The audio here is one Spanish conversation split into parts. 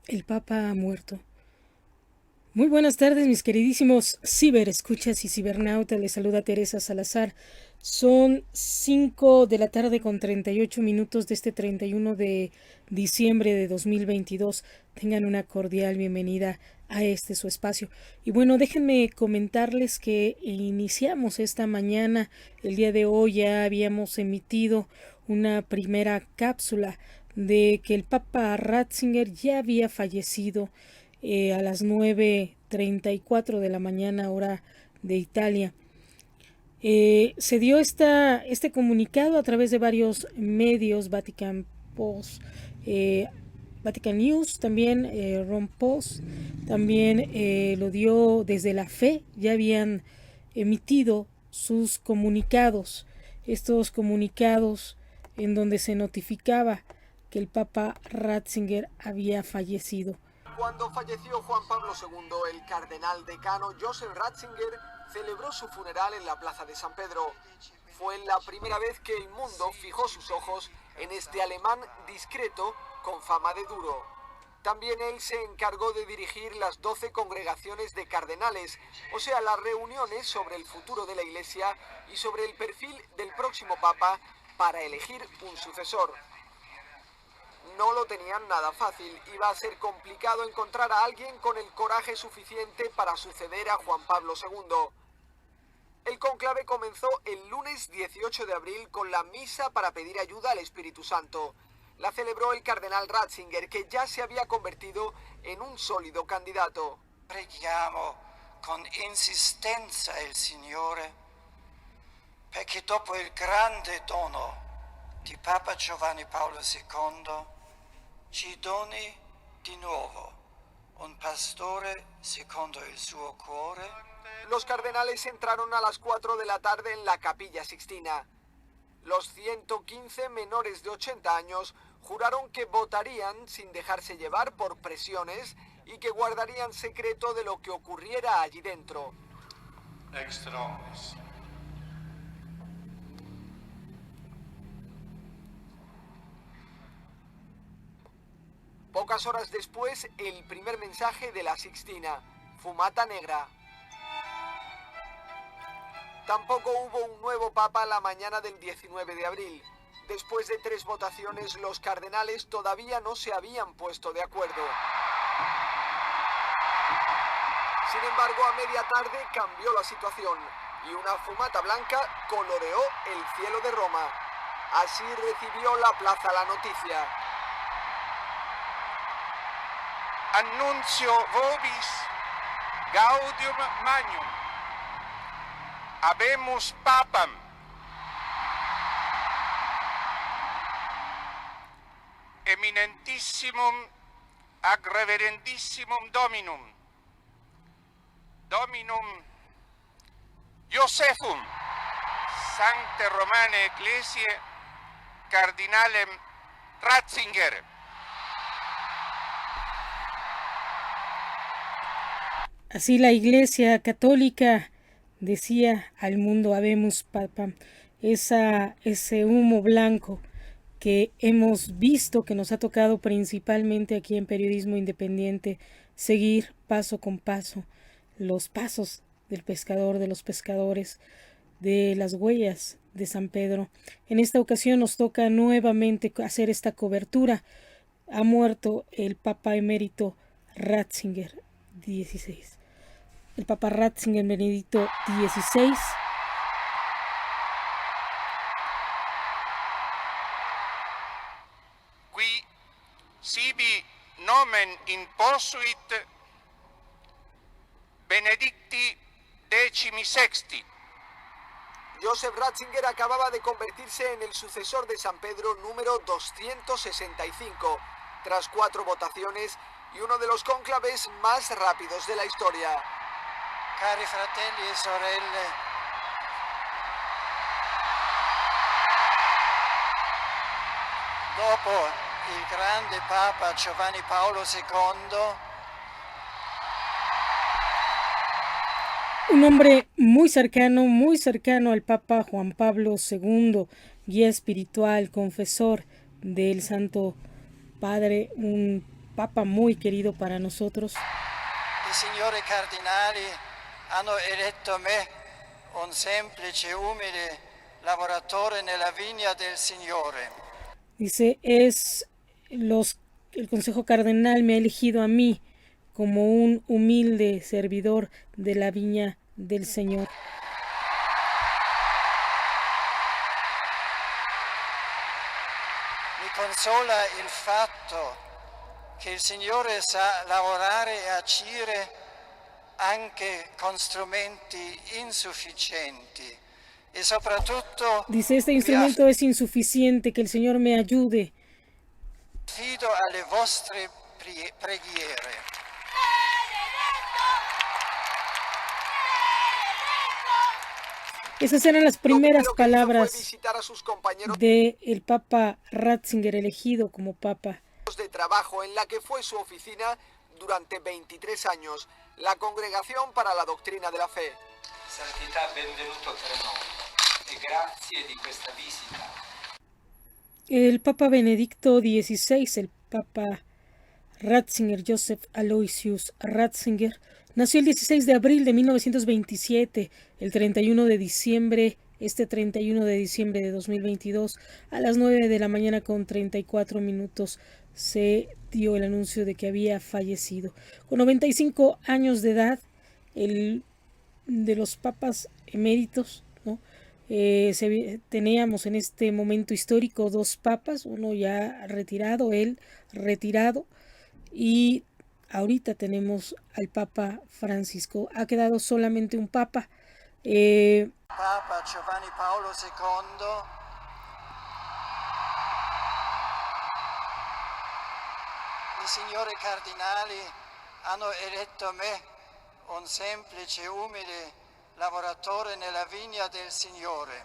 El Papa ha muerto. Muy buenas tardes, mis queridísimos ciberescuchas y cibernautas. Les saluda Teresa Salazar. Son 5 de la tarde con 38 minutos de este 31 de diciembre de 2022. Tengan una cordial bienvenida a este su espacio. Y bueno, déjenme comentarles que iniciamos esta mañana. El día de hoy ya habíamos emitido una primera cápsula de que el Papa Ratzinger ya había fallecido a las 9:34 de la mañana, hora de Italia. Se dio este comunicado a través de varios medios, Vatican Post, Vatican News, también Rome Post, también lo dio desde la Fe, ya habían emitido sus comunicados, estos comunicados en donde se notificaba que el Papa Ratzinger había fallecido. Cuando falleció Juan Pablo II, el cardenal decano Joseph Ratzinger celebró su funeral en la Plaza de San Pedro. Fue la primera vez que el mundo fijó sus ojos en este alemán discreto con fama de duro. También él se encargó de dirigir las 12 congregaciones de cardenales, o sea, las reuniones sobre el futuro de la Iglesia y sobre el perfil del próximo Papa para elegir un sucesor. No lo tenían nada fácil, iba a ser complicado encontrar a alguien con el coraje suficiente para suceder a Juan Pablo II. El cónclave comenzó el lunes 18 de abril con la misa para pedir ayuda al Espíritu Santo. La celebró el cardenal Ratzinger, que ya se había convertido en un sólido candidato. Preghiamo con insistenza il Signore perché dopo il grande dono di Papa Giovanni Paolo II ci doni di nuovo un pastore secondo il suo cuore. Los cardenales entraron a las 4 de la tarde en la Capilla Sixtina. Los 115 menores de 80 años juraron que votarían sin dejarse llevar por presiones y que guardarían secreto de lo que ocurriera allí dentro. Extra omnes. Pocas horas después, el primer mensaje de la Sixtina, Fumata Negra. Tampoco hubo un nuevo papa la mañana del 19 de abril. Después de 3 votaciones, los cardenales todavía no se habían puesto de acuerdo. Sin embargo, a media tarde cambió la situación y una fumata blanca coloreó el cielo de Roma. Así recibió la plaza la noticia. Annuncio vobis gaudium magnum. Habemus papam. Eminentissimum ac reverendissimum Dominum. Dominum Josephum Sancte Romane Ecclesiae Cardinalem Ratzinger. Así la Iglesia Católica decía al mundo Habemus Papam, ese humo blanco que hemos visto, que nos ha tocado principalmente aquí en Periodismo Independiente, seguir paso con paso los pasos del pescador, de los pescadores, de las huellas de San Pedro. En esta ocasión nos toca nuevamente hacer esta cobertura. Ha muerto el Papa Emérito Ratzinger XVI. El Papa Ratzinger Benedicto XVI. Qui sibi nomen imposuit Benedicti XVI. Joseph Ratzinger acababa de convertirse en el sucesor de San Pedro número 265, tras 4 votaciones y uno de los cónclaves más rápidos de la historia. Cari fratelli e sorelle, dopo il grande Papa Giovanni Paolo II, un hombre muy cercano al Papa Juan Pablo II, guía espiritual, confesor del Santo Padre, un papa muy querido para nosotros. I signori cardinali hanno eletto me, un semplice, umile lavoratore nella vigna del Signore. Dice, el Consejo Cardenal me ha elegido a mí como un humilde servidor de la viña del Señor. Mi consola il fatto che il Signore sa lavorare e agire anche con strumenti insufficienti e soprattutto Dice, este instrumento es insuficiente, que el Señor me ayude. affido alle vostre preghiere. Esas eran las primeras Lo primero que hizo fue palabras visitar a sus compañeros del Papa Ratzinger, elegido como Papa. de trabajo en la que fue su oficina durante 23 años, la Congregación para la Doctrina de la Fe. Santità, benvenuto tra noi e grazie di questa visita. El Papa Benedicto XVI, el Papa Ratzinger, Joseph Aloysius Ratzinger, nació el 16 de abril de 1927, el 31 de diciembre, este 31 de diciembre de 2022, a las 9 de la mañana con 34 minutos se dio el anuncio de que había fallecido. Con 95 años de edad, el de los papas eméritos, ¿no? Teníamos en este momento histórico dos papas, uno ya retirado, él retirado, y ahorita tenemos al Papa Francisco. Ha quedado solamente un papa. Papa Giovanni Paolo II i signori cardinali hanno eletto me, un semplice, umile lavoratore nella vigna del Signore.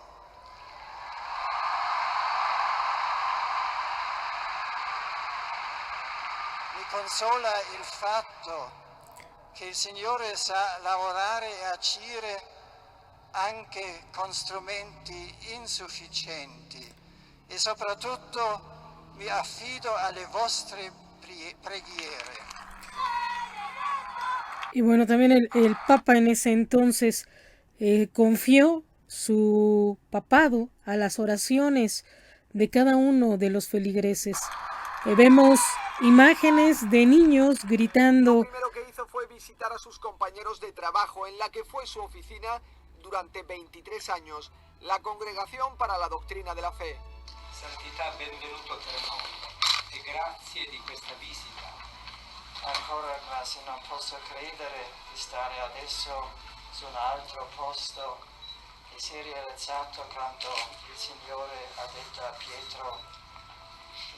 Mi consola il fatto che il Signore sa lavorare e agire anche con strumenti insufficienti e soprattutto mi affido alle vostre preghiere. Y bueno, también el Papa en ese entonces confió su papado a las oraciones de cada uno de los feligreses. Vemos imágenes de niños gritando. Lo primero que hizo fue visitar a sus compañeros de trabajo en la que fue su oficina durante 23 años, la Congregación para la Doctrina de la Fe. Santità, benvenuto tra noi e grazie di questa visita. Ancora quasi non posso credere di stare adesso su un altro posto che si è realizzato quando il Signore ha detto a Pietro: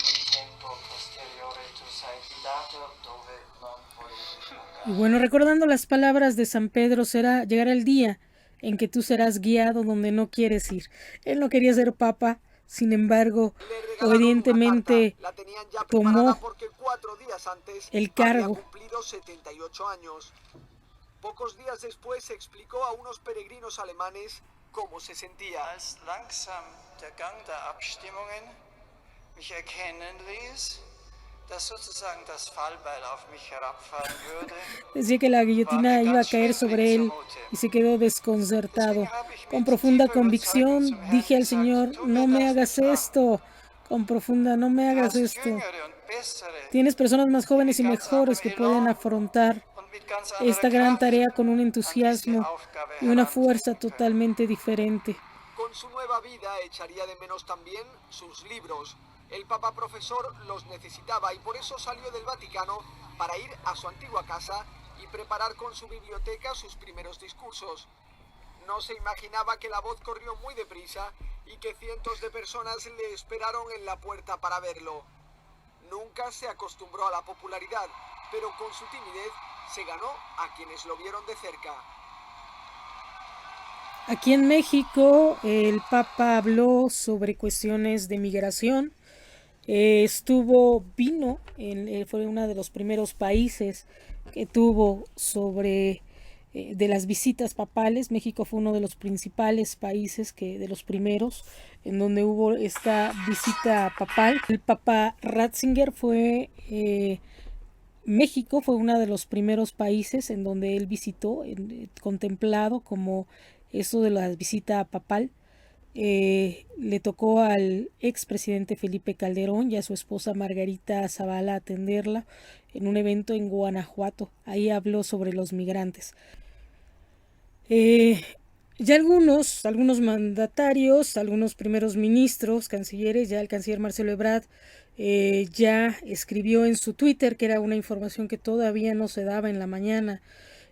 nel tempo posteriore tu sei guidato dove non volevi andare. Y bueno, recordando las palabras de San Pedro, llegará el día en que tú serás guiado donde no quieres ir. Él no quería ser papa, sin embargo, obedientemente la tenían ya tomó preparada porque 4 días antes el había cargo. cumplido 78 años. Pocos días después explicó a unos peregrinos alemanes cómo se sentía. Als langsam der Gang der Abstimmungen mich erkennen ließ, dass sozusagen das Fallbeil auf mich herabfallen würde. Decía que la guillotina iba a caer sobre él y se quedó desconcertado. Con profunda convicción dije al Señor: no me hagas esto. Con profunda, no me hagas esto. Tienes personas más jóvenes y mejores que pueden afrontar esta gran tarea con un entusiasmo y una fuerza totalmente diferente. Con su nueva vida echaría de menos también sus libros. El Papa Profesor los necesitaba y por eso salió del Vaticano para ir a su antigua casa y preparar con su biblioteca sus primeros discursos. No se imaginaba que la voz corrió muy deprisa y que cientos de personas le esperaron en la puerta para verlo. Nunca se acostumbró a la popularidad, pero con su timidez se ganó a quienes lo vieron de cerca. Aquí en México el Papa habló sobre cuestiones de migración. Fue uno de los primeros países que tuvo de las visitas papales. México fue uno de los principales países, de los primeros, en donde hubo esta visita papal. El Papa Ratzinger fue México fue uno de los primeros países en donde él visitó, contemplado como eso de la visita papal. Le tocó al expresidente Felipe Calderón y a su esposa Margarita Zavala atenderla en un evento en Guanajuato. Ahí habló sobre los migrantes. Ya algunos mandatarios, algunos primeros ministros, cancilleres, ya el canciller Marcelo Ebrard ya escribió en su Twitter, que era una información que todavía no se daba en la mañana.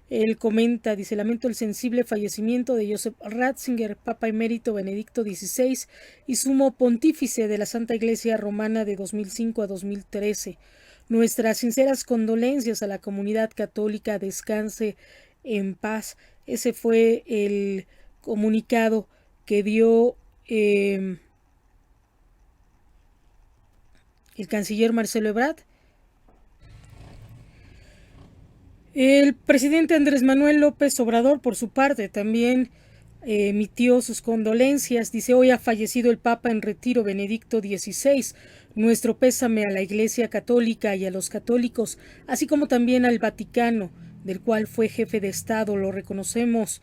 Él comenta, dice: lamento el sensible fallecimiento de Joseph Ratzinger, Papa Emérito Benedicto XVI y sumo pontífice de la Santa Iglesia Romana de 2005 a 2013. Nuestras sinceras condolencias a la comunidad católica, descanse en paz. Ese fue el comunicado que dio el canciller Marcelo Ebrard. El presidente Andrés Manuel López Obrador, por su parte, también emitió sus condolencias. Dice: hoy ha fallecido el Papa en retiro Benedicto XVI. Nuestro pésame a la Iglesia Católica y a los católicos, así como también al Vaticano, del cual fue jefe de Estado. Lo reconocemos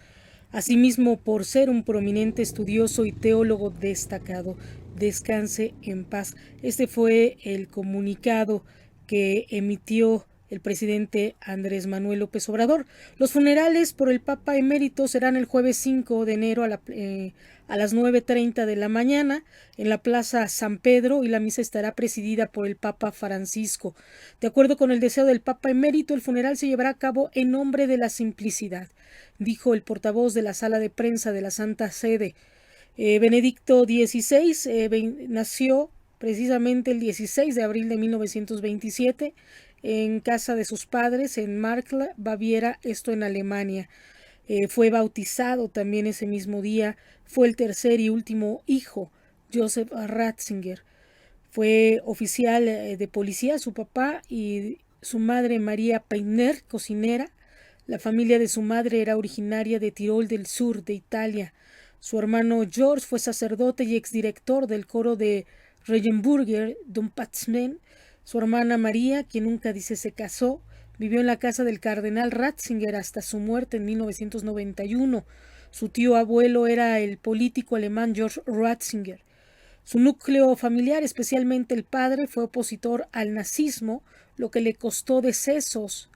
asimismo por ser un prominente estudioso y teólogo destacado. Descanse en paz. Este fue el comunicado que emitió el presidente Andrés Manuel López Obrador. Los funerales por el Papa Emérito serán el jueves 5 de enero a las 9:30 de la mañana en la Plaza San Pedro, y la misa estará presidida por el Papa Francisco. De acuerdo con el deseo del Papa Emérito, el funeral se llevará a cabo en nombre de la simplicidad, dijo el portavoz de la sala de prensa de la Santa Sede. Benedicto XVI nació precisamente el 16 de abril de 1927 en casa de sus padres en Markl, Baviera, esto en Alemania. Fue bautizado también ese mismo día. Fue el tercer y último hijo, Joseph Ratzinger. Fue oficial de policía, su papá, y su madre María Peiner, cocinera. La familia de su madre era originaria de Tirol del Sur, de Italia. Su hermano George fue sacerdote y exdirector del coro de Regenburger Domkapitel. Su hermana María, quien nunca dice se casó, vivió en la casa del cardenal Ratzinger hasta su muerte en 1991. Su tío abuelo era el político alemán George Ratzinger. Su núcleo familiar, especialmente el padre, fue opositor al nazismo, lo que le costó decesos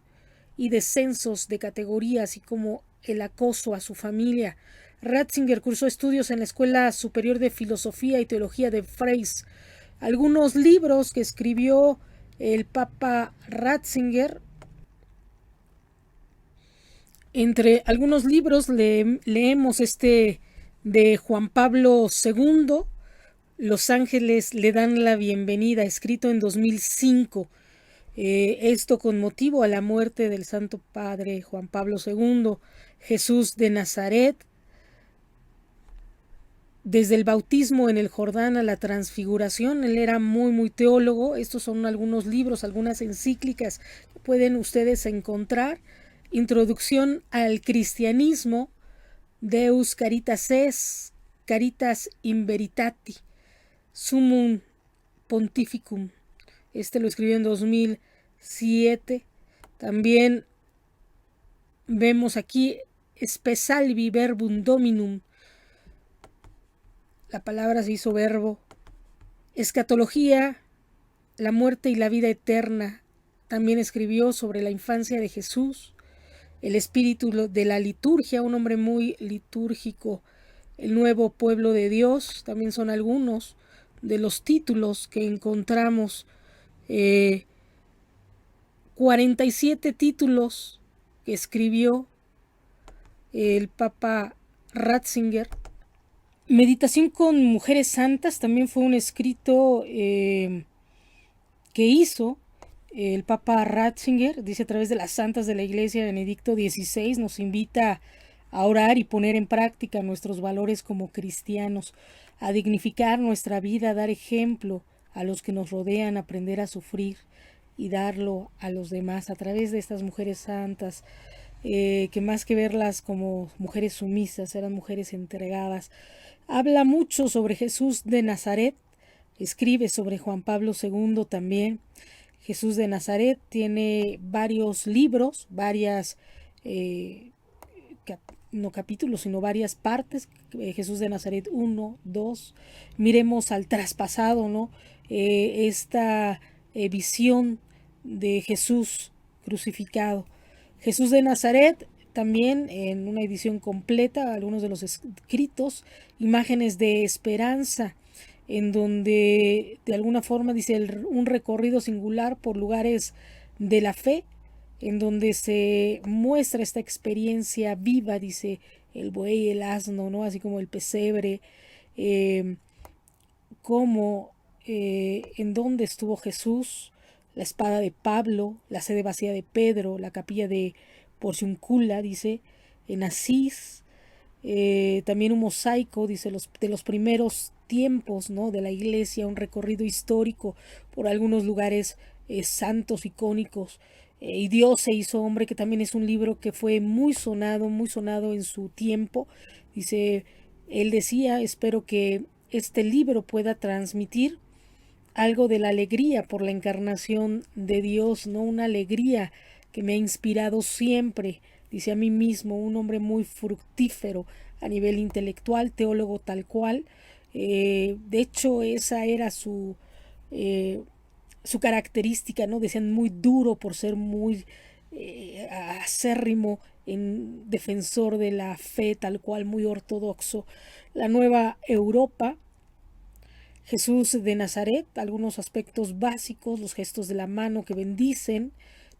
y descensos de categoría, así como el acoso a su familia. Ratzinger cursó estudios en la Escuela Superior de Filosofía y Teología de Freis. Algunos libros que escribió el Papa Ratzinger. Entre algunos libros leemos este de Juan Pablo II, Los ángeles le dan la bienvenida, escrito en 2005. Esto con motivo a la muerte del Santo Padre Juan Pablo II. Jesús de Nazaret, desde el bautismo en el Jordán a la transfiguración. Él era muy teólogo. Estos son algunos libros, algunas encíclicas que pueden ustedes encontrar. Introducción al cristianismo, Deus Caritas Es, Caritas in Veritati, Summum Pontificum. Este lo escribió en 2007. También vemos aquí Spe Salvi Verbum Dominum. La palabra se hizo verbo. Escatología, la muerte y la vida eterna. También escribió sobre la infancia de Jesús. El espíritu de la liturgia, un hombre muy litúrgico. El nuevo pueblo de Dios. También son algunos de los títulos que encontramos. 47 títulos que escribió el Papa Ratzinger. Meditación con mujeres santas también fue un escrito que hizo el Papa Ratzinger. Dice: a través de las santas de la Iglesia, Benedicto XVI nos invita a orar y poner en práctica nuestros valores como cristianos, a dignificar nuestra vida, a dar ejemplo a los que nos rodean, a aprender a sufrir y darlo a los demás a través de estas mujeres santas, que más que verlas como mujeres sumisas, eran mujeres entregadas. Habla mucho sobre Jesús de Nazaret, escribe sobre Juan Pablo II también. Jesús de Nazaret tiene varios libros, varias, no capítulos, sino varias partes. Jesús de Nazaret 1, 2. Miremos al traspasado, ¿no? Esta visión de Jesús crucificado. Jesús de Nazaret, también en una edición completa, algunos de los escritos, imágenes de esperanza, en donde de alguna forma dice un recorrido singular por lugares de la fe, en donde se muestra esta experiencia viva, dice el buey, el asno, ¿no? Así como el pesebre, en dónde estuvo Jesús, la espada de Pablo, la sede vacía de Pedro, la capilla de Porciuncula, dice, en Asís, también un mosaico, dice, de los primeros tiempos, ¿no? De la iglesia, un recorrido histórico por algunos lugares santos, icónicos. Y Dios se hizo hombre, que también es un libro que fue muy sonado en su tiempo. Dice, él decía, espero que este libro pueda transmitir algo de la alegría por la encarnación de Dios, ¿no? Una alegría que me ha inspirado siempre, dice a mí mismo, un hombre muy fructífero a nivel intelectual, teólogo tal cual. De hecho, esa era su característica, ¿no? Decían muy duro por ser muy acérrimo en defensor de la fe tal cual, muy ortodoxo. La Nueva Europa, Jesús de Nazaret, algunos aspectos básicos, los gestos de la mano que bendicen,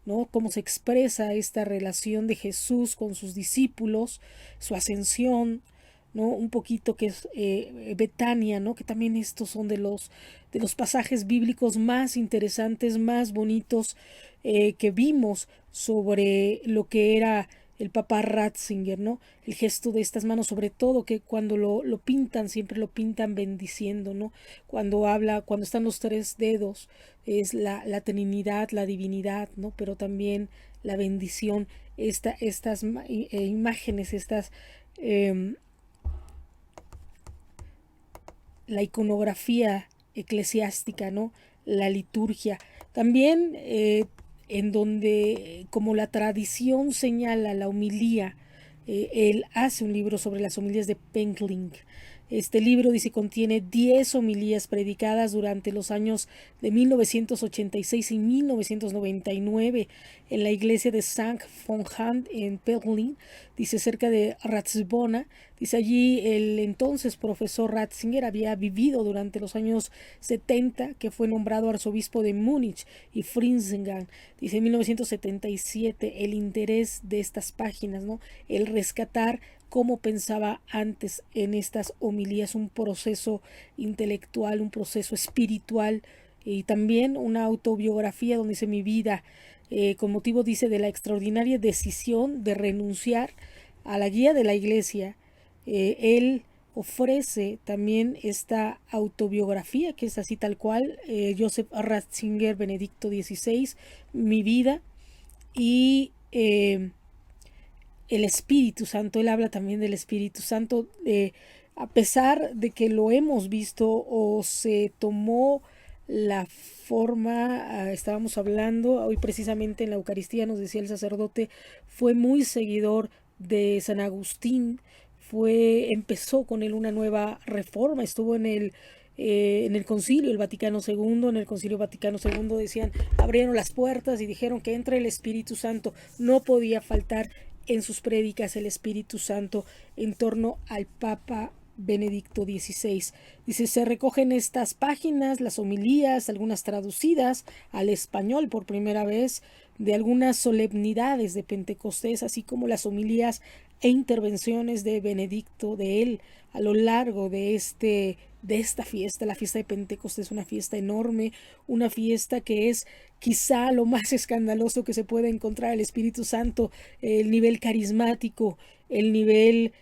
¿no? Cómo se expresa esta relación de Jesús con sus discípulos, su ascensión, ¿no? Un poquito que es Betania, ¿no? Que también estos son de los pasajes bíblicos más interesantes, más bonitos que vimos sobre lo que era el Papa Ratzinger, ¿no? El gesto de estas manos, sobre todo que cuando lo pintan, siempre lo pintan bendiciendo, ¿no? Cuando están los tres dedos, es la Trinidad, la divinidad, ¿no? Pero también la bendición, estas imágenes, la iconografía eclesiástica, ¿no? La liturgia. También en donde, como la tradición señala la homilía, él hace un libro sobre las homilías de Penkling. Este libro, dice, contiene 10 homilías predicadas durante los años de 1986 y 1999 en la iglesia de Sankt von Hand en Penkling, dice, cerca de Ratisbona. Dice, allí el entonces profesor Ratzinger había vivido durante los años 70, que fue nombrado arzobispo de Múnich y Frinsengan. Dice, en 1977, el interés de estas páginas, ¿no? El rescatar cómo pensaba antes en estas homilías, un proceso intelectual, un proceso espiritual, y también una autobiografía donde dice mi vida, con motivo, dice, de la extraordinaria decisión de renunciar a la guía de la iglesia. Él ofrece también esta autobiografía, que es así tal cual, Joseph Ratzinger, Benedicto XVI, mi vida, y el Espíritu Santo. Él habla también del Espíritu Santo, a pesar de que lo hemos visto o se tomó la forma, estábamos hablando hoy precisamente en la Eucaristía, nos decía el sacerdote, fue muy seguidor de San Agustín, empezó con él una nueva reforma, estuvo en el concilio el Vaticano II. En el concilio Vaticano II decían, abrieron las puertas y dijeron que entre el Espíritu Santo. No podía faltar en sus prédicas el Espíritu Santo en torno al Papa Benedicto XVI. Dice, se recogen estas páginas, las homilías, algunas traducidas al español por primera vez, de algunas solemnidades de Pentecostés, así como las homilías e intervenciones de Benedicto, de él, a lo largo de esta fiesta. La fiesta de Pentecostés es una fiesta enorme, una fiesta que es quizá lo más escandaloso que se puede encontrar el Espíritu Santo, el nivel carismático, el nivel,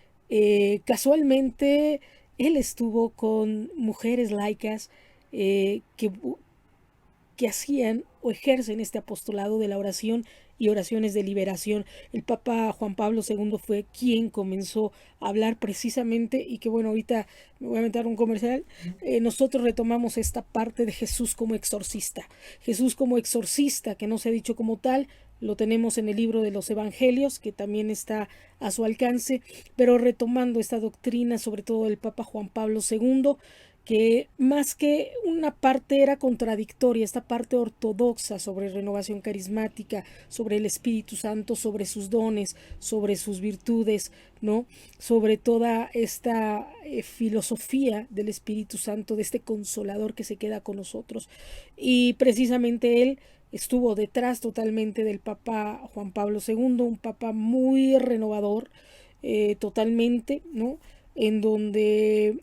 casualmente, él estuvo con mujeres laicas que hacían o ejercen este apostolado de la oración y oraciones de liberación. El Papa Juan Pablo II fue quien comenzó a hablar precisamente, y que bueno, ahorita me voy a meter un comercial. Nosotros retomamos esta parte de Jesús como exorcista. Jesús como exorcista, que no se ha dicho como tal, lo tenemos en el libro de los Evangelios, que también está a su alcance, pero retomando esta doctrina, sobre todo del Papa Juan Pablo II, que más que una parte era contradictoria, esta parte ortodoxa sobre renovación carismática, sobre el Espíritu Santo, sobre sus dones, sobre sus virtudes, ¿no? Sobre toda esta filosofía del Espíritu Santo, de este consolador que se queda con nosotros. Y precisamente él estuvo detrás totalmente del Papa Juan Pablo II, un papa muy renovador, totalmente, ¿no? En donde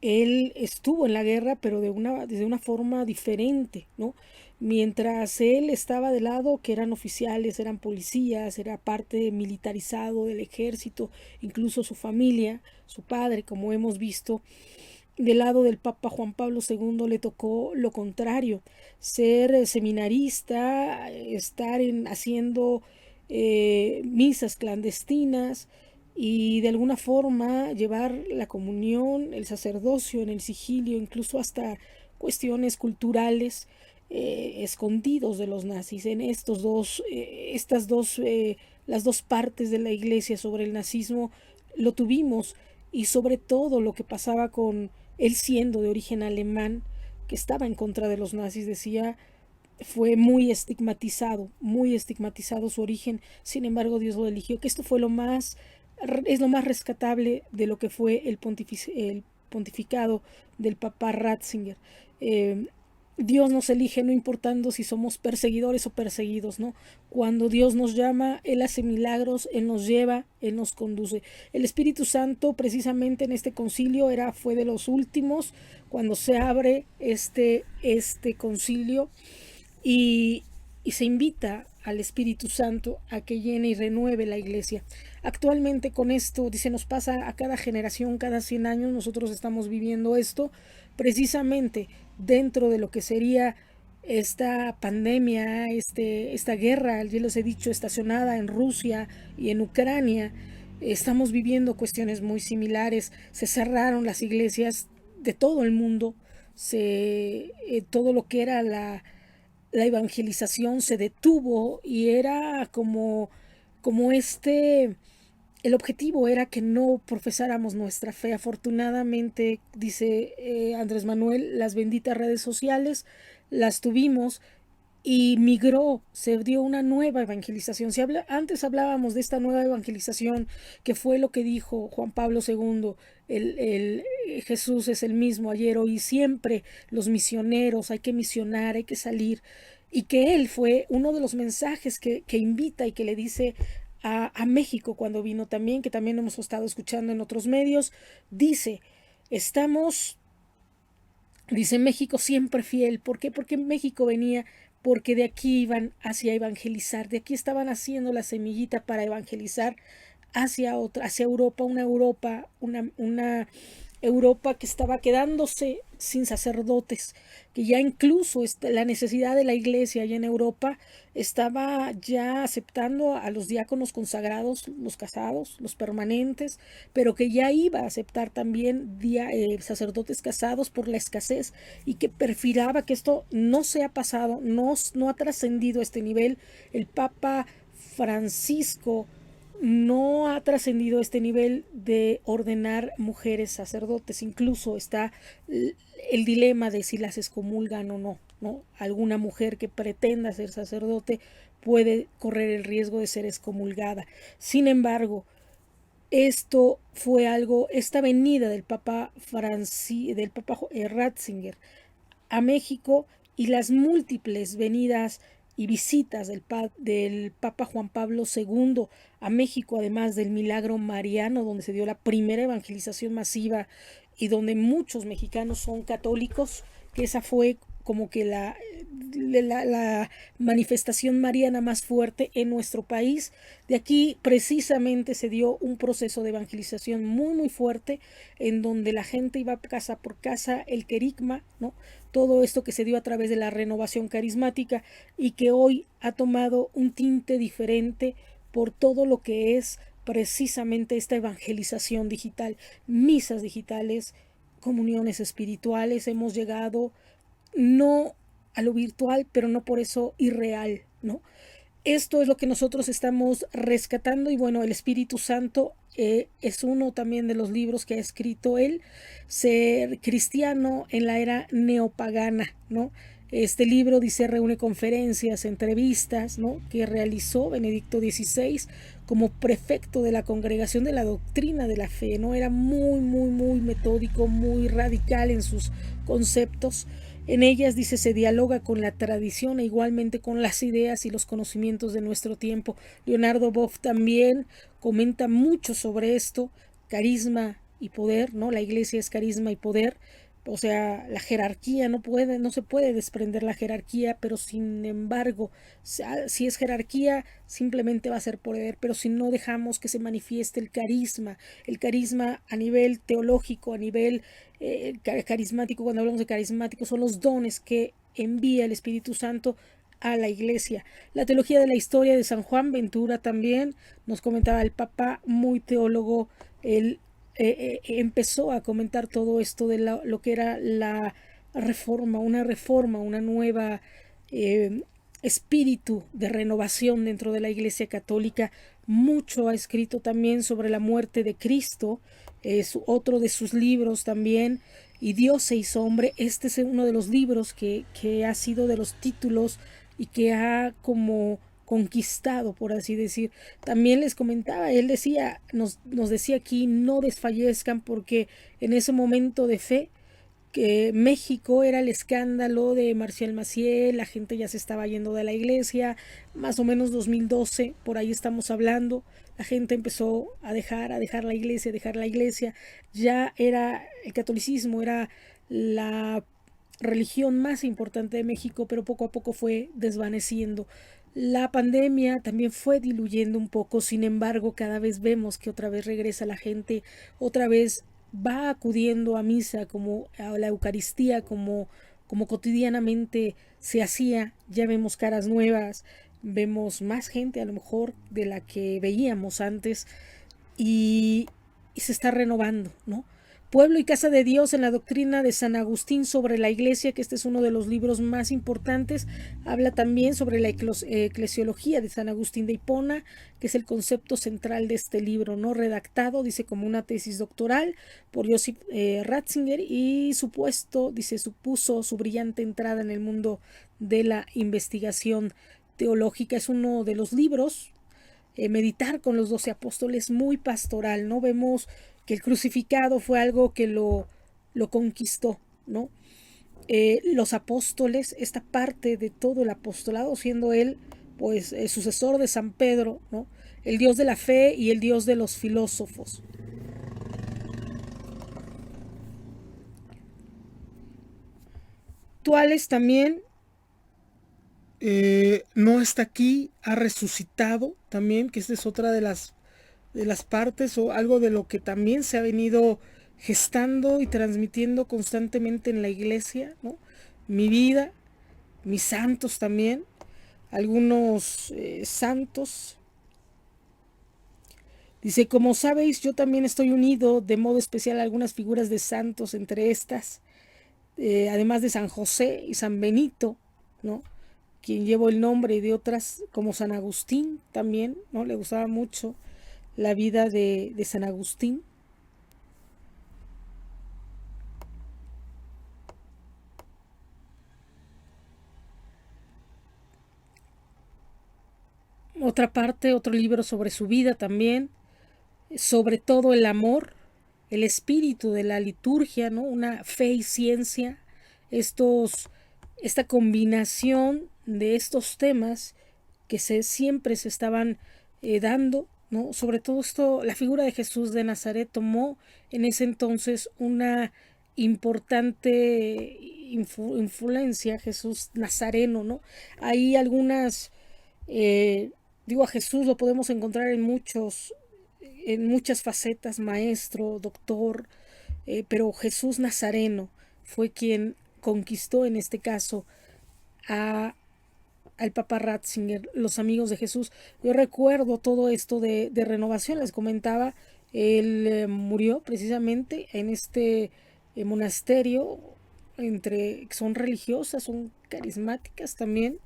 él estuvo en la guerra, pero desde una forma diferente, ¿no? Mientras él estaba del lado que eran oficiales, eran policías, era parte militarizado del ejército, incluso su familia, su padre, como hemos visto, del lado del Papa Juan Pablo II le tocó lo contrario, ser seminarista, estar haciendo misas clandestinas, y de alguna forma llevar la comunión, el sacerdocio en el sigilio, incluso hasta cuestiones culturales, escondidos de los nazis. En las dos partes de la iglesia sobre el nazismo lo tuvimos, y sobre todo lo que pasaba con él siendo de origen alemán, que estaba en contra de los nazis, decía, fue muy estigmatizado su origen. Sin embargo, Dios lo eligió, que esto fue es lo más rescatable de lo que fue el pontificado del Papa Ratzinger. Dios nos elige no importando si somos perseguidores o perseguidos, ¿no? Cuando Dios nos llama, Él hace milagros, Él nos lleva, Él nos conduce. El Espíritu Santo, precisamente en este concilio, fue de los últimos, cuando se abre este concilio, y se invita al Espíritu Santo a que llene y renueve la iglesia. Actualmente con esto, dice, nos pasa a cada generación, cada 100 años, nosotros estamos viviendo esto, precisamente dentro de lo que sería esta pandemia, esta guerra, ya les he dicho, estacionada en Rusia y en Ucrania. Estamos viviendo cuestiones muy similares. Se cerraron las iglesias de todo el mundo, todo lo que era la evangelización se detuvo, y era como el objetivo era que no profesáramos nuestra fe. Afortunadamente, dice Andrés Manuel, las benditas redes sociales las tuvimos, y se dio una nueva evangelización. Antes hablábamos de esta nueva evangelización, que fue lo que dijo Juan Pablo II, Jesús es el mismo ayer, hoy y siempre, los misioneros, hay que misionar, hay que salir, y que él fue uno de los mensajes que invita y que le dice a México cuando vino también, que también hemos estado escuchando en otros medios. Dice México siempre fiel. ¿Por qué? Porque México venía, porque de aquí iban hacia evangelizar, de aquí estaban haciendo la semillita para evangelizar hacia Europa, una Europa que estaba quedándose sin sacerdotes, que ya incluso la necesidad de la iglesia allá en Europa estaba ya aceptando a los diáconos consagrados, los casados, los permanentes, pero que ya iba a aceptar también sacerdotes casados por la escasez, y que perfilaba que esto no se ha pasado, no ha trascendido a este nivel. El Papa Francisco no ha trascendido este nivel de ordenar mujeres sacerdotes. Incluso está el dilema de si las excomulgan o no, ¿no? Alguna mujer que pretenda ser sacerdote puede correr el riesgo de ser excomulgada. Sin embargo, esta venida del Papa Ratzinger a México, y las múltiples venidas y visitas del Papa Juan Pablo II a México, además del milagro mariano, donde se dio la primera evangelización masiva y donde muchos mexicanos son católicos, que esa fue como que la manifestación mariana más fuerte en nuestro país. De aquí precisamente se dio un proceso de evangelización muy muy fuerte, en donde la gente iba casa por casa, el querigma, ¿no? Todo esto que se dio a través de la renovación carismática y que hoy ha tomado un tinte diferente por todo lo que es precisamente esta evangelización digital, misas digitales, comuniones espirituales. Hemos llegado no a lo virtual, pero no por eso irreal, ¿no? Esto es lo que nosotros estamos rescatando y bueno, el Espíritu Santo es uno también de los libros que ha escrito él, Ser cristiano en la era neopagana, ¿no? Este libro dice reúne conferencias, entrevistas, ¿no? Que realizó Benedicto XVI como prefecto de la Congregación de la Doctrina de la Fe, ¿no? Era muy, muy, muy metódico, muy radical en sus conceptos. En ellas, dice, se dialoga con la tradición e igualmente con las ideas y los conocimientos de nuestro tiempo. Leonardo Boff también comenta mucho sobre esto, carisma y poder, ¿no? La iglesia es carisma y poder. O sea, la jerarquía no se puede desprender la jerarquía, pero sin embargo, si es jerarquía, simplemente va a ser poder, pero si no dejamos que se manifieste el carisma a nivel teológico, a nivel carismático, cuando hablamos de carismático, son los dones que envía el Espíritu Santo a la iglesia. La teología de la historia de San Juan Ventura también nos comentaba el Papa, muy teólogo, él empezó a comentar todo esto de lo que era la reforma, una nueva espíritu de renovación dentro de la Iglesia Católica. Mucho ha escrito también sobre la muerte de Cristo, es otro de sus libros también, y Dios se hizo hombre. Este es uno de los libros que ha sido de los títulos y que ha como conquistado, por así decir. También les comentaba, él decía, nos decía aquí, no desfallezcan, porque en ese momento de fe, que México era el escándalo de Marcial Maciel, la gente ya se estaba yendo de la iglesia, más o menos 2012, por ahí estamos hablando, la gente empezó a dejar la iglesia, ya era el catolicismo, era la religión más importante de México, pero poco a poco fue desvaneciendo. La pandemia también fue diluyendo un poco, sin embargo, cada vez vemos que otra vez regresa la gente, otra vez va acudiendo a misa, como a la Eucaristía, como cotidianamente se hacía. Ya vemos caras nuevas, vemos más gente a lo mejor de la que veíamos antes y se está renovando, ¿no? Pueblo y Casa de Dios en la doctrina de San Agustín sobre la Iglesia, que este es uno de los libros más importantes. Habla también sobre la eclesiología de San Agustín de Hipona, que es el concepto central de este libro, ¿no? Redactado, dice, como una tesis doctoral por Joseph Ratzinger, y supuso su brillante entrada en el mundo de la investigación teológica. Es uno de los libros, meditar con los 12 apóstoles, muy pastoral, ¿no? Vemos que el crucificado fue algo que lo conquistó, ¿no? Los apóstoles, esta parte de todo el apostolado, siendo él, pues, el sucesor de San Pedro, ¿no? El Dios de la fe y el Dios de los filósofos. Actuales también, no está aquí, ha resucitado también, que esta es otra de las partes, o algo de lo que también se ha venido gestando y transmitiendo constantemente en la iglesia, ¿no? Mi vida, mis santos también, algunos santos. Dice, como sabéis, yo también estoy unido de modo especial a algunas figuras de santos, entre estas, además de San José y San Benito, ¿no? Quien llevo el nombre, y de otras como San Agustín también, ¿no? Le gustaba mucho la vida de San Agustín. Otra parte, otro libro sobre su vida también, sobre todo el amor, el espíritu de la liturgia, ¿no? Una fe y ciencia, esta combinación de estos temas que siempre se estaban dando, ¿no? Sobre todo esto, la figura de Jesús de Nazaret tomó en ese entonces una importante influencia, Jesús Nazareno, ¿no? Hay algunas, a Jesús lo podemos encontrar en muchas facetas, maestro, doctor, pero Jesús Nazareno fue quien conquistó en este caso al Papa Ratzinger, los amigos de Jesús. Yo recuerdo todo esto de renovación, les comentaba, él murió precisamente en este monasterio, son religiosas, son carismáticas también.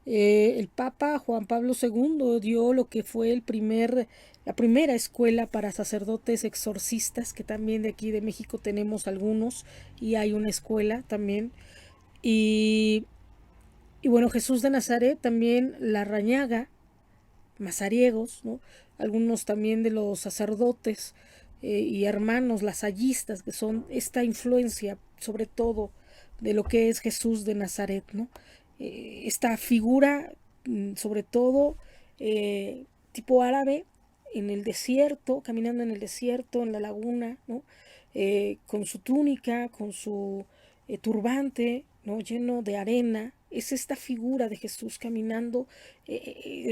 El Papa Juan Pablo II dio lo que fue la primera escuela para sacerdotes exorcistas, que también de aquí de México tenemos algunos, y hay una escuela también. Y bueno, Jesús de Nazaret, también Larrañaga, mazariegos, ¿no? Algunos también de los sacerdotes y hermanos lasallistas, que son esta influencia sobre todo de lo que es Jesús de Nazaret, ¿no? Esta figura sobre todo tipo árabe, en el desierto, caminando en el desierto, en la laguna, ¿no? Con su túnica, con su turbante, ¿no? Lleno de arena. Es esta figura de Jesús caminando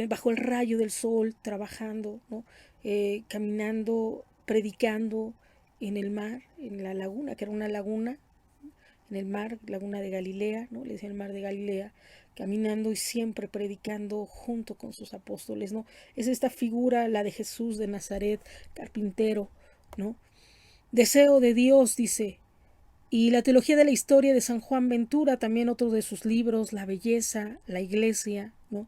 bajo el rayo del sol, trabajando, ¿no? Caminando, predicando en el mar, en la laguna, que era una laguna, en el mar, laguna de Galilea, ¿no? Le decían el mar de Galilea, caminando y siempre predicando junto con sus apóstoles, ¿no? Es esta figura, la de Jesús de Nazaret, carpintero, ¿no? Deseo de Dios, dice. Y la teología de la historia de San Juan Ventura, también otro de sus libros, La belleza, la iglesia, ¿no?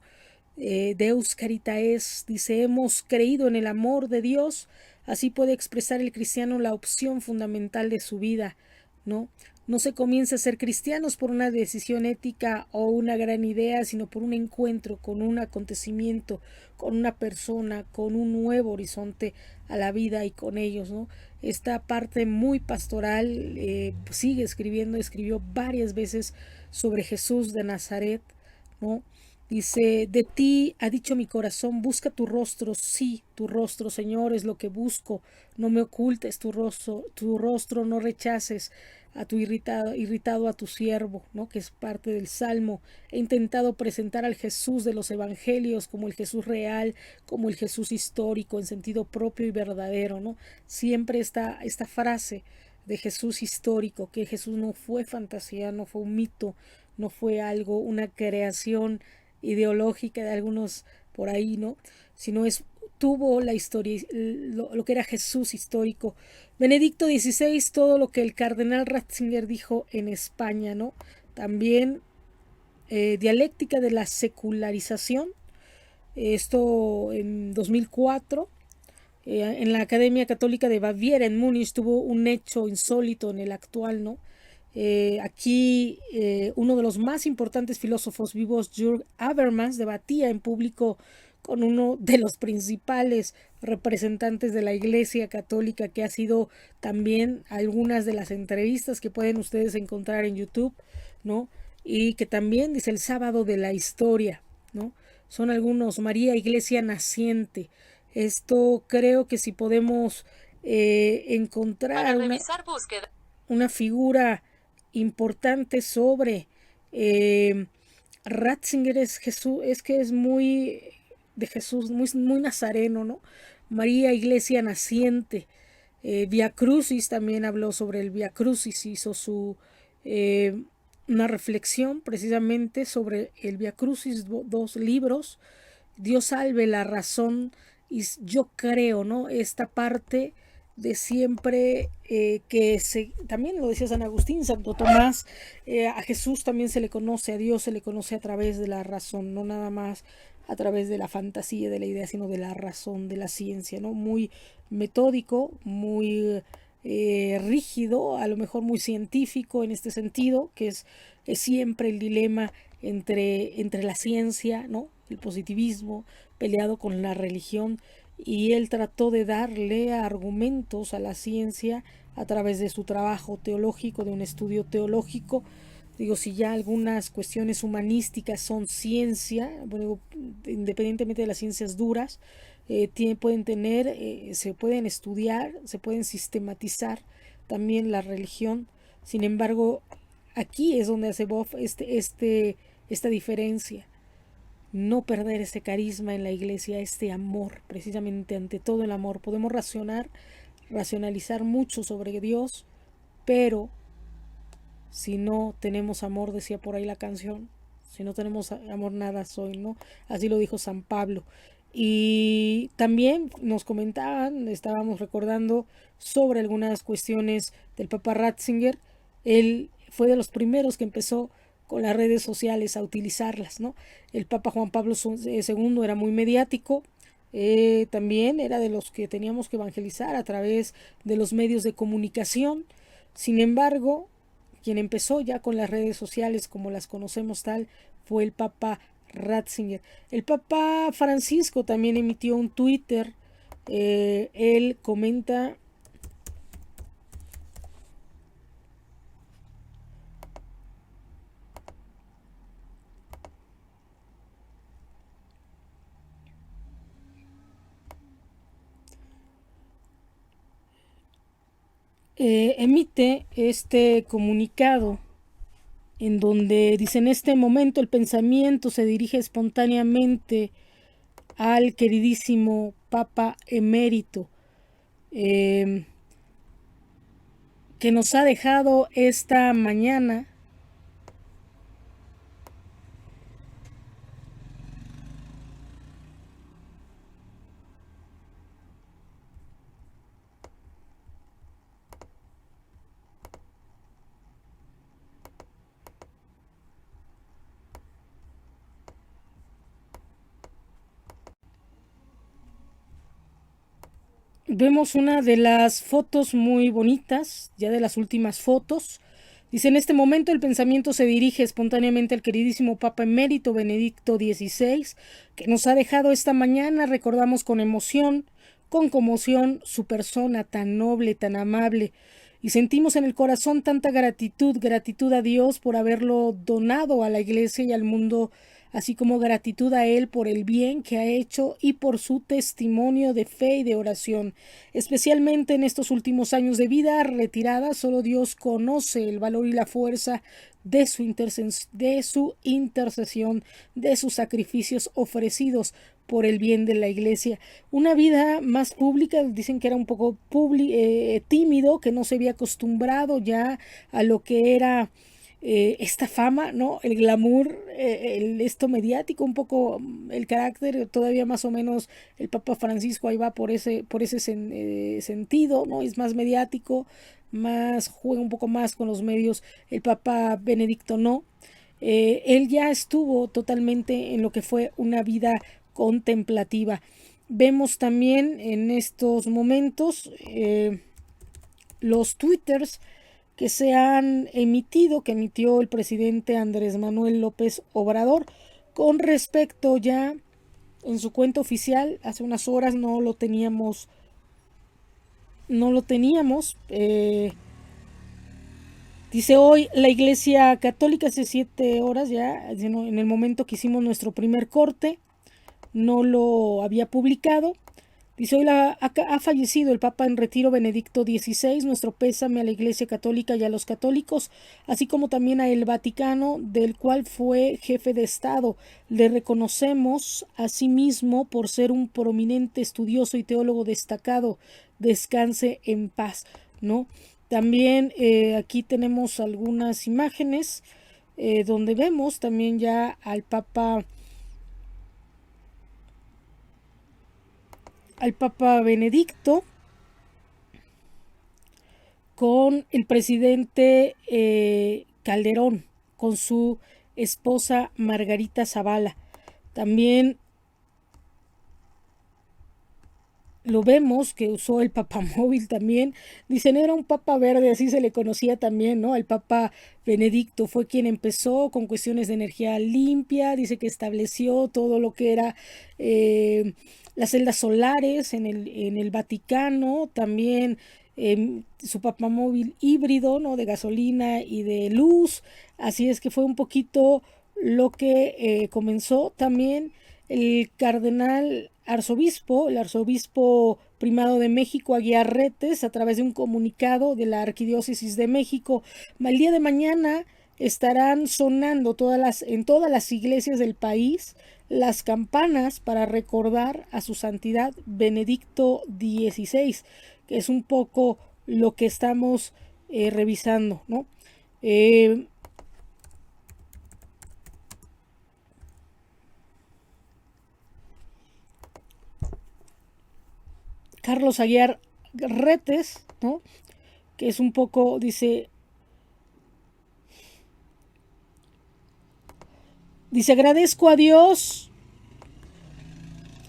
Deus Caritaes, dice, hemos creído en el amor de Dios, así puede expresar el cristiano la opción fundamental de su vida, ¿no? No se comienza a ser cristianos por una decisión ética o una gran idea, sino por un encuentro con un acontecimiento, con una persona, con un nuevo horizonte a la vida y con ellos, ¿no? Esta parte muy pastoral, sigue escribió varias veces sobre Jesús de Nazaret, ¿no? Dice, de ti ha dicho mi corazón, busca tu rostro, sí, tu rostro, Señor, es lo que busco, no me ocultes tu rostro, no rechaces a tu irritado a tu siervo, ¿no? Que es parte del Salmo. He intentado presentar al Jesús de los evangelios como el Jesús real, como el Jesús histórico, en sentido propio y verdadero, ¿no? Siempre esta frase de Jesús histórico, que Jesús no fue fantasía, no fue un mito, no fue algo, una creación ideológica de algunos por ahí, ¿no? Sino tuvo la historia, lo que era Jesús histórico. Benedicto XVI, todo lo que el cardenal Ratzinger dijo en España, ¿no? También dialéctica de la secularización, esto en 2004, en la Academia Católica de Baviera en Múnich tuvo un hecho insólito en el actual, ¿no? Aquí uno de los más importantes filósofos vivos, Jürgen Habermas, debatía en público con uno de los principales representantes de la Iglesia Católica, que ha sido también algunas de las entrevistas que pueden ustedes encontrar en YouTube, ¿no? Y que también dice el sábado de la historia, ¿no? Son algunos, María Iglesia Naciente. Esto creo que si podemos encontrar una figura importante sobre Ratzinger, es Jesús, es que es muy de Jesús, muy nazareno, ¿no? María Iglesia Naciente, Via Crucis, también habló sobre el Via Crucis, hizo una reflexión precisamente sobre el Via Crucis, 2 libros, Dios salve la razón, y yo creo, ¿no? Esta parte de siempre también lo decía San Agustín, Santo Tomás, a Jesús también se le conoce, a Dios se le conoce a través de la razón, no nada más a través de la fantasía, de la idea, sino de la razón, de la ciencia, ¿no? Muy metódico, muy rígido, a lo mejor muy científico en este sentido, que es siempre el dilema entre la ciencia, ¿no? El positivismo peleado con la religión, y él trató de darle argumentos a la ciencia a través de su trabajo teológico, de un estudio teológico. Digo, si ya algunas cuestiones humanísticas son ciencia, bueno, independientemente de las ciencias duras, pueden tener, se pueden estudiar, se pueden sistematizar también la religión Sin embargo, aquí es donde hace Boff esta diferencia. No perder ese carisma en la iglesia, este amor, precisamente ante todo el amor. Podemos racionalizar mucho sobre Dios, pero si no tenemos amor, decía por ahí la canción, si no tenemos amor nada soy, ¿no? Así lo dijo San Pablo. Y también nos comentaban, estábamos recordando sobre algunas cuestiones del Papa Ratzinger. Él fue de los primeros que empezó con las redes sociales a utilizarlas, ¿no? El Papa Juan Pablo II era muy mediático, también era de los que teníamos que evangelizar a través de los medios de comunicación. Sin embargo, quien empezó ya con las redes sociales como las conocemos tal fue el Papa Ratzinger. El Papa Francisco también emitió un Twitter. Él comenta emite este comunicado en donde dice: en este momento el pensamiento se dirige espontáneamente al queridísimo Papa Emérito, que nos ha dejado esta mañana. Vemos una de las fotos muy bonitas, ya de las últimas fotos. Dice: en este momento el pensamiento se dirige espontáneamente al queridísimo Papa Emérito Benedicto XVI, que nos ha dejado esta mañana. Recordamos con emoción, con conmoción, su persona tan noble, tan amable, y sentimos en el corazón tanta gratitud a Dios por haberlo donado a la Iglesia y al mundo, así como gratitud a Él por el bien que ha hecho y por su testimonio de fe y de oración. Especialmente en estos últimos años de vida retirada, solo Dios conoce el valor y la fuerza de su intercesión, de sus sacrificios ofrecidos por el bien de la Iglesia. Una vida más pública, dicen que era un poco tímido, que no se había acostumbrado ya a lo que era esta fama, ¿no? El glamour, esto mediático, un poco el carácter, todavía más o menos el Papa Francisco ahí va por ese sentido, ¿no? Es más mediático, juega un poco más con los medios. El Papa Benedicto no. Él ya estuvo totalmente en lo que fue una vida contemplativa. Vemos también en estos momentos los twitters que se han emitido, que emitió el presidente Andrés Manuel López Obrador con respecto ya en su cuenta oficial. Hace unas horas no lo teníamos. Dice: hoy la Iglesia Católica, hace 7 horas ya, en el momento que hicimos nuestro primer corte, no lo había publicado. Dice: hoy ha fallecido el Papa en retiro Benedicto XVI. Nuestro pésame a la Iglesia Católica y a los católicos, así como también a el Vaticano, del cual fue jefe de Estado. Le reconocemos asimismo por ser un prominente estudioso y teólogo destacado. Descanse en paz, ¿no? También aquí tenemos algunas imágenes donde vemos también ya al Papa Benedicto con el presidente Calderón, con su esposa Margarita Zavala. También lo vemos que usó el papamóvil también. Dicen: era un papa verde, así se le conocía también, ¿no? El Papa Benedicto fue quien empezó con cuestiones de energía limpia. Dice que estableció todo lo que era las celdas solares en el Vaticano. También su papamóvil híbrido, ¿no? De gasolina y de luz. Así es que fue un poquito lo que comenzó. También el cardenal el arzobispo primado de México, Aguiar Retes, a través de un comunicado de la Arquidiócesis de México. El día de mañana estarán sonando en todas las iglesias del país las campanas para recordar a su santidad Benedicto XVI, que es un poco lo que estamos revisando, ¿no? Carlos Aguiar Retes, ¿no? Que es un poco, dice, agradezco a Dios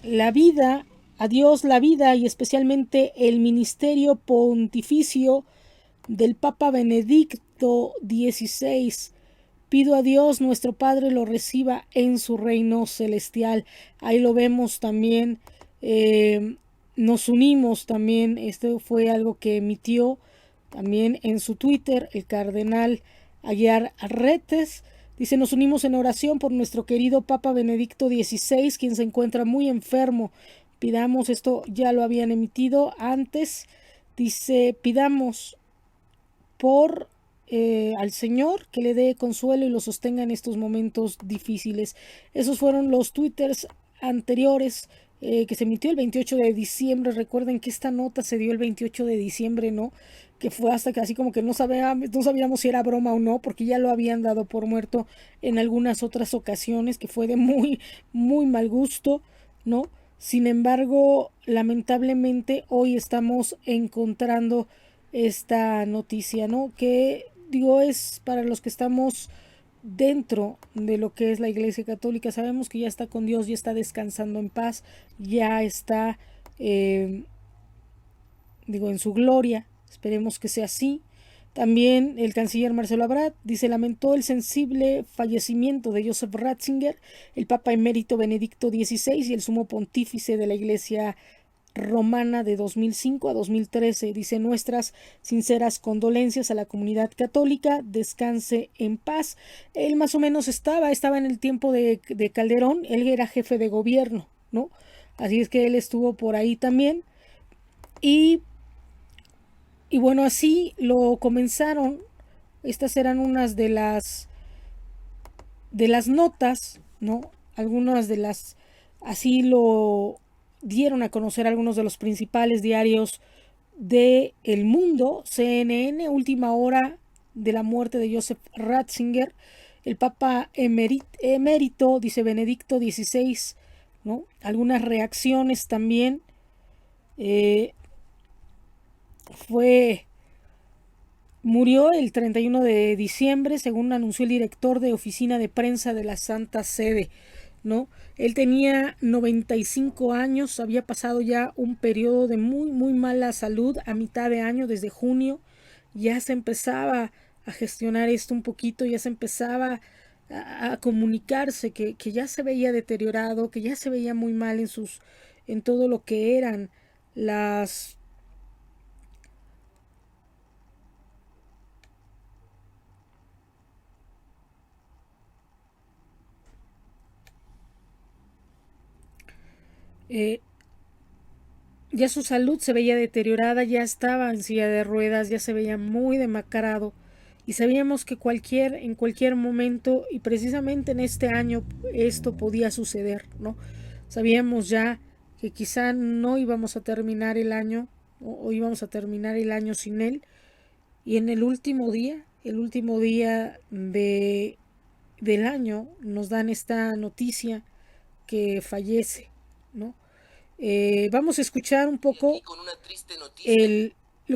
la vida, y especialmente el ministerio pontificio del Papa Benedicto XVI. Pido a Dios nuestro Padre lo reciba en su reino celestial. Ahí lo vemos también, nos unimos también, esto fue algo que emitió también en su Twitter el cardenal Aguiar Retes. Dice, nos unimos en oración por nuestro querido Papa Benedicto XVI, quien se encuentra muy enfermo. Pidamos, esto ya lo habían emitido antes, dice, pidamos por al Señor que le dé consuelo y lo sostenga en estos momentos difíciles. Esos fueron los twitters anteriores que se emitió el 28 de diciembre. Recuerden que esta nota se dio el 28 de diciembre, ¿no? Que fue hasta que así como que no sabíamos si era broma o no, porque ya lo habían dado por muerto en algunas otras ocasiones, que fue de muy, muy mal gusto, ¿no? Sin embargo, lamentablemente hoy estamos encontrando esta noticia, ¿no? Que digo, es para los que estamos dentro de lo que es la Iglesia Católica, sabemos que ya está con Dios, ya está descansando en paz, ya está, en su gloria. Esperemos que sea así. También el canciller Marcelo Ebrard dice, lamentó el sensible fallecimiento de Joseph Ratzinger, el Papa emérito Benedicto XVI y el sumo pontífice de la Iglesia Romana de 2005 a 2013. Dice, nuestras sinceras condolencias a la comunidad católica, descanse en paz. Él más o menos estaba en el tiempo de Calderón, él era jefe de gobierno, ¿no? Así es que él estuvo por ahí también. Y bueno, así lo comenzaron. Estas eran unas de las notas, ¿no? Algunas de las, así lo dieron a conocer algunos de los principales diarios del mundo. CNN, última hora de la muerte de Joseph Ratzinger, el Papa emérito, dice Benedicto XVI, ¿no? Algunas reacciones también. Murió el 31 de diciembre, según anunció el director de oficina de prensa de la Santa Sede, ¿no? Él tenía 95 años, había pasado ya un periodo de muy, muy mala salud a mitad de año, desde junio. Ya se empezaba a gestionar esto un poquito, ya se empezaba a comunicarse que ya se veía deteriorado, que ya se veía muy mal en todo lo que eran las ya su salud se veía deteriorada, ya estaba en silla de ruedas, ya se veía muy demacrado, y sabíamos que en cualquier momento, y precisamente en este año, esto podía suceder, ¿no? Sabíamos ya que quizá no íbamos a terminar el año, o íbamos a terminar el año sin él, y en el último día del año, nos dan esta noticia que fallece, ¿no? Vamos a escuchar un poco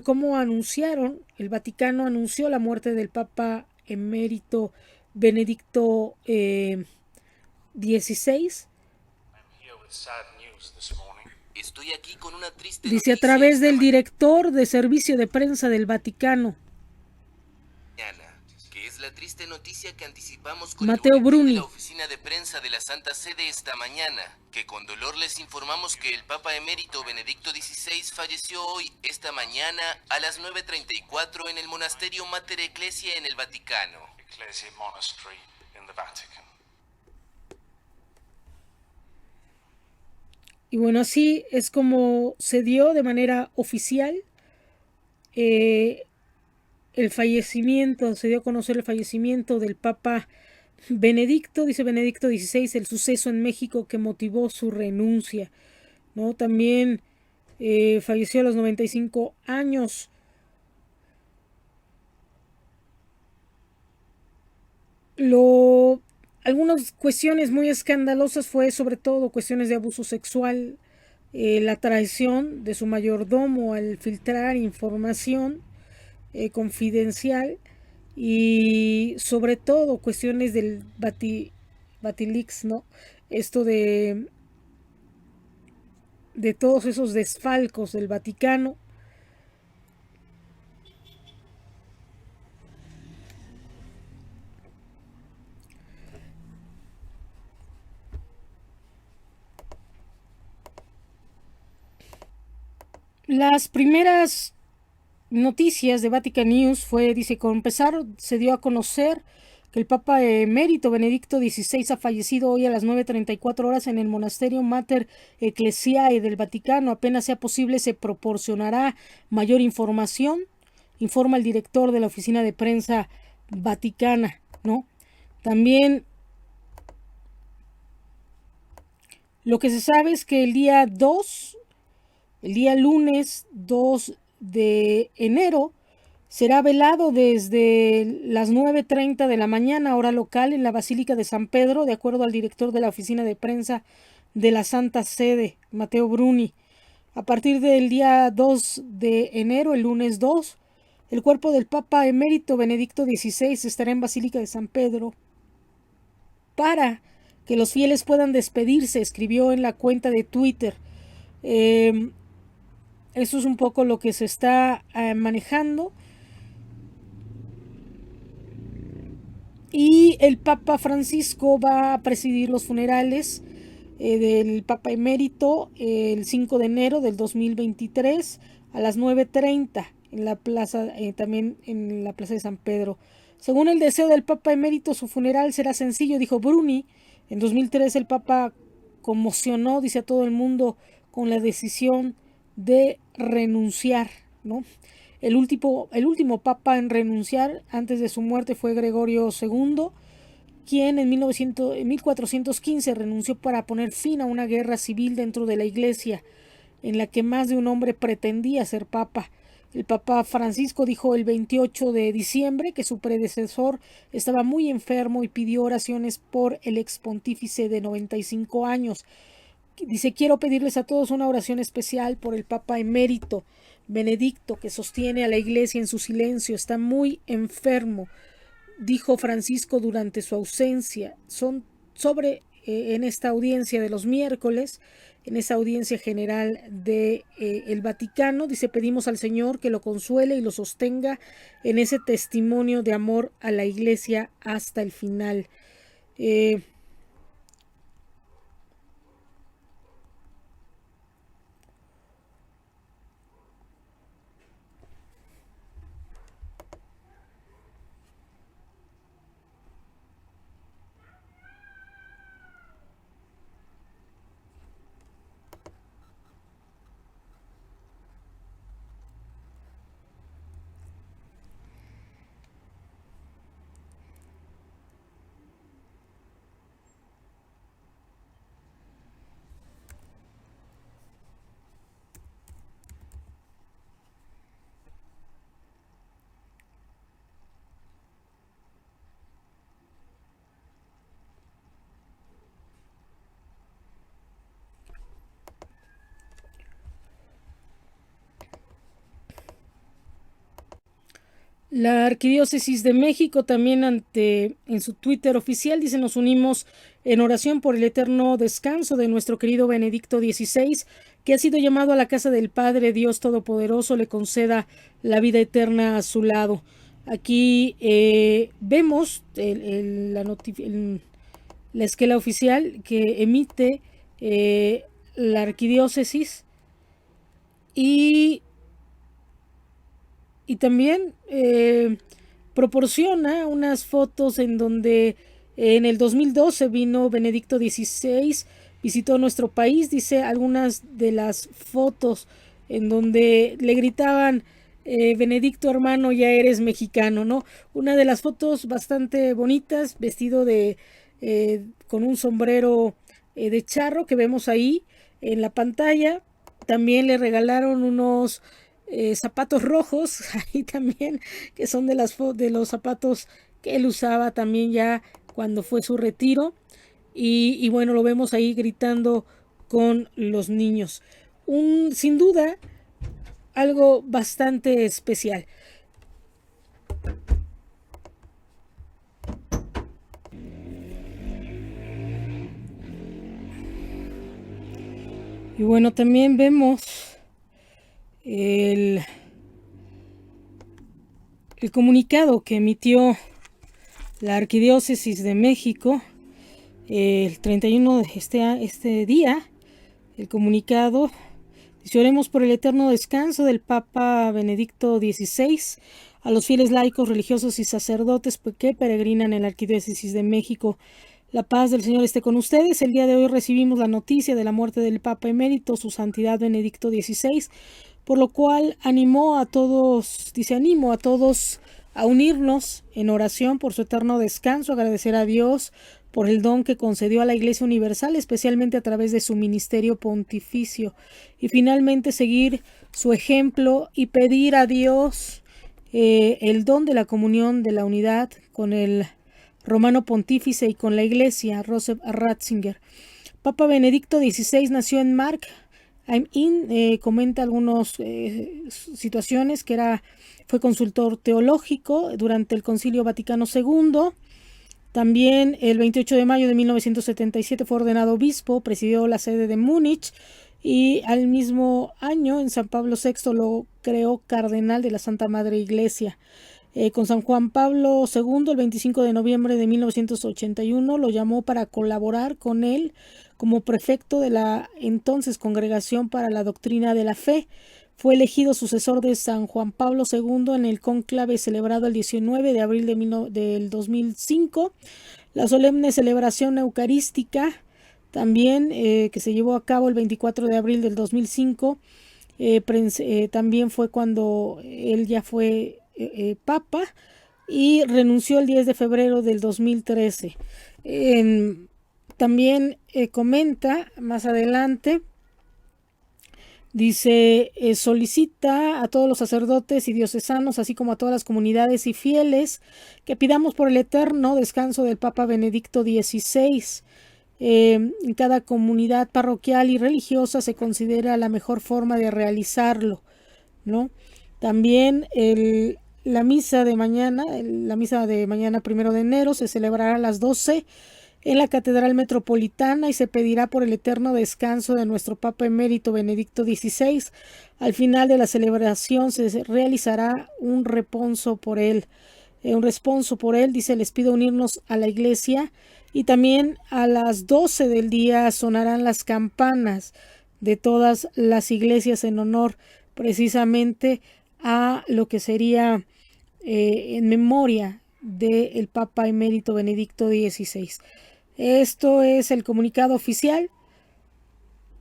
cómo anunciaron, el Vaticano anunció la muerte del Papa emérito Benedicto XVI. Estoy aquí con una triste Dice a través del director de servicio de prensa del Vaticano, que es la triste noticia que anticipamos con Matteo el boletín Bruni. de la oficina de prensa de la Santa Sede esta mañana, que con dolor les informamos que el Papa emérito Benedicto XVI falleció hoy, esta mañana, a las 9:34 en el monasterio Mater Ecclesiae en el Vaticano. Y bueno, así es como se dio de manera oficial el fallecimiento, se dio a conocer el fallecimiento del Papa Benedicto, dice Benedicto XVI, el suceso en México que motivó su renuncia, ¿no? También falleció a los 95 años. Algunas cuestiones muy escandalosas fue sobre todo cuestiones de abuso sexual, la traición de su mayordomo al filtrar información confidencial y sobre todo cuestiones del Batilix, ¿no? Esto de todos esos desfalcos del Vaticano. Las primeras noticias de Vatican News fue, dice, con empezar se dio a conocer que el Papa Emérito Benedicto XVI ha fallecido hoy a las 9:34 horas en el monasterio Mater Ecclesiae del Vaticano. Apenas sea posible se proporcionará mayor información, informa el director de la oficina de prensa vaticana, ¿no? También lo que se sabe es que el día lunes 2 de enero, será velado desde las 9:30 de la mañana, hora local, en la Basílica de San Pedro, de acuerdo al director de la oficina de prensa de la Santa Sede, Matteo Bruni. A partir del día 2 de enero, el lunes 2, el cuerpo del Papa Emérito Benedicto XVI estará en Basílica de San Pedro para que los fieles puedan despedirse, escribió en la cuenta de Twitter. Eso es un poco lo que se está manejando. Y el Papa Francisco va a presidir los funerales del Papa Emérito el 5 de enero del 2023 a las 9:30 en la plaza, también en la plaza de San Pedro. Según el deseo del Papa Emérito, su funeral será sencillo, dijo Bruni. En 2003 el Papa conmocionó, dice, a todo el mundo con la decisión de renunciar, ¿no? El último papa en renunciar antes de su muerte fue Gregorio II, quien en 1415 renunció para poner fin a una guerra civil dentro de la Iglesia, en la que más de un hombre pretendía ser papa. El Papa Francisco dijo el 28 de diciembre que su predecesor estaba muy enfermo y pidió oraciones por el expontífice de 95 años. Dice, quiero pedirles a todos una oración especial por el Papa Emérito Benedicto, que sostiene a la Iglesia en su silencio. Está muy enfermo, dijo Francisco durante su ausencia. En esta audiencia de los miércoles, en esa audiencia general de el Vaticano, dice, pedimos al Señor que lo consuele y lo sostenga en ese testimonio de amor a la Iglesia hasta el final. La Arquidiócesis de México también en su Twitter oficial dice, nos unimos en oración por el eterno descanso de nuestro querido Benedicto XVI, que ha sido llamado a la casa del Padre. Dios Todopoderoso le conceda la vida eterna a su lado. Aquí vemos la esquela oficial que emite la Arquidiócesis y también proporciona unas fotos en donde en el 2012 vino Benedicto XVI visitó nuestro país. Dice algunas de las fotos en donde le gritaban, Benedicto hermano, ya eres mexicano, ¿no? Una de las fotos bastante bonitas, vestido con un sombrero de charro que vemos ahí en la pantalla. También le regalaron unos zapatos rojos, ahí también, que son de los zapatos que él usaba también ya cuando fue su retiro. Y bueno, lo vemos ahí gritando con los niños. Sin duda, algo bastante especial. Y bueno, también vemos el comunicado que emitió la Arquidiócesis de México el 31 de este día. El comunicado dice: oremos por el eterno descanso del Papa Benedicto XVI, a los fieles laicos, religiosos y sacerdotes que peregrinan en la Arquidiócesis de México. La paz del Señor esté con ustedes. El día de hoy recibimos la noticia de la muerte del Papa Emérito, su Santidad Benedicto XVI, por lo cual animo a todos a unirnos en oración por su eterno descanso, agradecer a Dios por el don que concedió a la Iglesia Universal, especialmente a través de su ministerio pontificio, y finalmente seguir su ejemplo y pedir a Dios el don de la comunión, de la unidad con el Romano Pontífice y con la Iglesia. Joseph Ratzinger. Papa Benedicto XVI nació en Mark am Inn, comenta algunas situaciones, que fue consultor teológico durante el Concilio Vaticano II. También el 28 de mayo de 1977 fue ordenado obispo, presidió la sede de Múnich, y al mismo año en San Pablo VI lo creó cardenal de la Santa Madre Iglesia. Con San Juan Pablo II, el 25 de noviembre de 1981, lo llamó para colaborar con él como prefecto de la entonces Congregación para la Doctrina de la Fe. Fue elegido sucesor de San Juan Pablo II en el cónclave celebrado el 19 de abril del 2005. La solemne celebración eucarística también, que se llevó a cabo el 24 de abril del 2005, también fue cuando él ya fue papa, y renunció el 10 de febrero del 2013. También comenta más adelante, dice, solicita a todos los sacerdotes y diocesanos, así como a todas las comunidades y fieles, que pidamos por el eterno descanso del Papa Benedicto XVI. En cada comunidad parroquial y religiosa se considera la mejor forma de realizarlo, ¿no? También la misa de mañana 1 de enero, se celebrará a las 12 en la Catedral Metropolitana y se pedirá por el eterno descanso de nuestro Papa Emérito Benedicto XVI. Al final de la celebración se realizará un responso por él. Dice: les pido unirnos a la Iglesia, y también a las 12 del día sonarán las campanas de todas las iglesias en honor precisamente a lo que sería en memoria del Papa Emérito Benedicto XVI. Esto es el comunicado oficial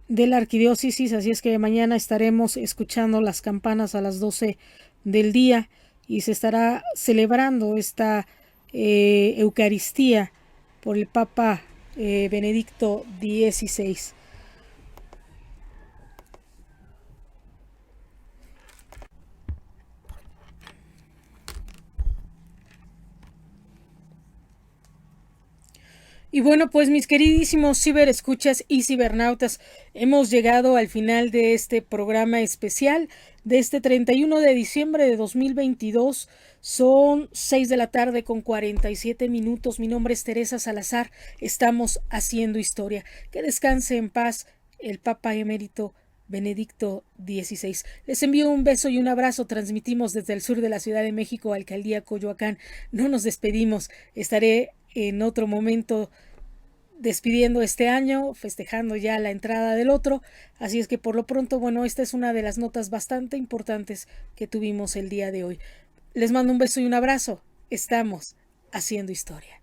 de la Arquidiócesis, así es que mañana estaremos escuchando las campanas a las 12 del día y se estará celebrando esta Eucaristía por el Papa Benedicto XVI. Y bueno, pues mis queridísimos ciberescuchas y cibernautas, hemos llegado al final de este programa especial de este 31 de diciembre de 2022. Son 6 de la tarde con 47 minutos. Mi nombre es Teresa Salazar. Estamos haciendo historia. Que descanse en paz el Papa Emérito Benedicto XVI. Les envío un beso y un abrazo. Transmitimos desde el sur de la Ciudad de México, Alcaldía Coyoacán. No nos despedimos. Estaré en otro momento despidiendo este año, festejando ya la entrada del otro, así es que por lo pronto, bueno, esta es una de las notas bastante importantes que tuvimos el día de hoy. Les mando un beso y un abrazo. Estamos haciendo historia.